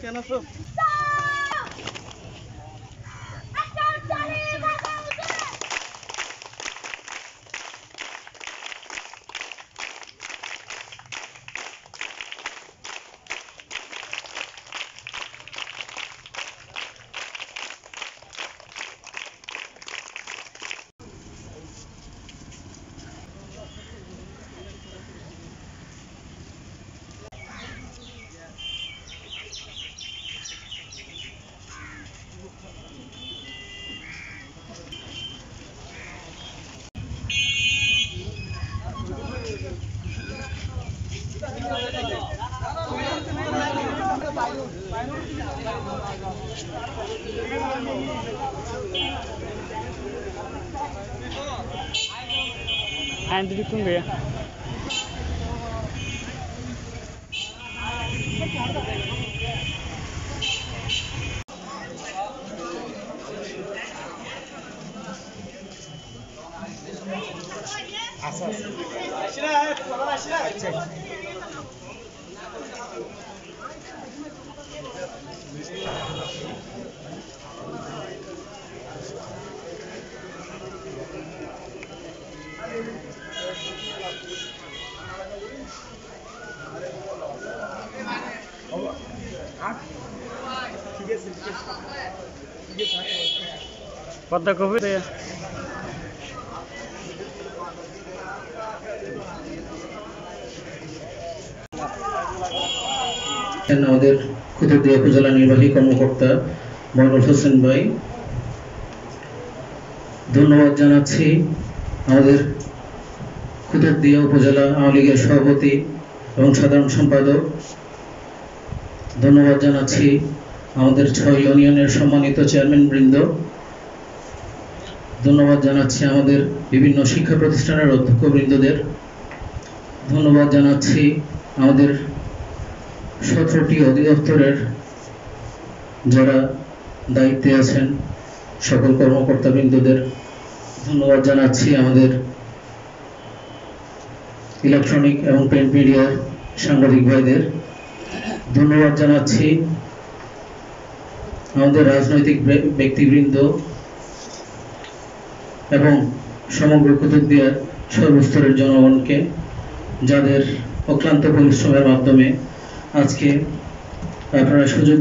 কেন আছো? And did you come here? Padma কবে আমাদের কুতুবদিয়া উপজেলা নির্বাহী কর্মকর্তা মইনুল হোসেন ভাই, ধন্যবাদ জানাচ্ছি আমাদের কুতুবদিয়া উপজেলা আওয়ামী লীগের সভাপতি এবং সাধারণ সম্পাদক, ধন্যবাদ জানাচ্ছি আমাদের 6 ইউনিয়নের সম্মানিত চেয়ারম্যান বৃন্দ, ধন্যবাদ জানাচ্ছি আমাদের বিভিন্ন শিক্ষা প্রতিষ্ঠানের অধ্যক্ষ বৃন্দদের, ধন্যবাদ জানাচ্ছি আমাদের 17টি অধিদপ্তরের যারা দায়িত্বে আছেন সকল কর্মকর্তা বৃন্দদের, ধন্যবাদ জানাচ্ছি আমাদের ইলেকট্রনিক এবং প্রিন্ট মিডিয়ার সাংবাদিক ভাইদের, ধন্যবাদ জানাচ্ছি আমাদের রাজনৈতিক ব্যক্তিবৃন্দ এবং সমগ্র কুতুবদিয়ার সর্বস্তরের জনগণকে, যাদের অক্লান্ত পরিশ্রমের মাধ্যমে আজকে আপনারা সুযোগ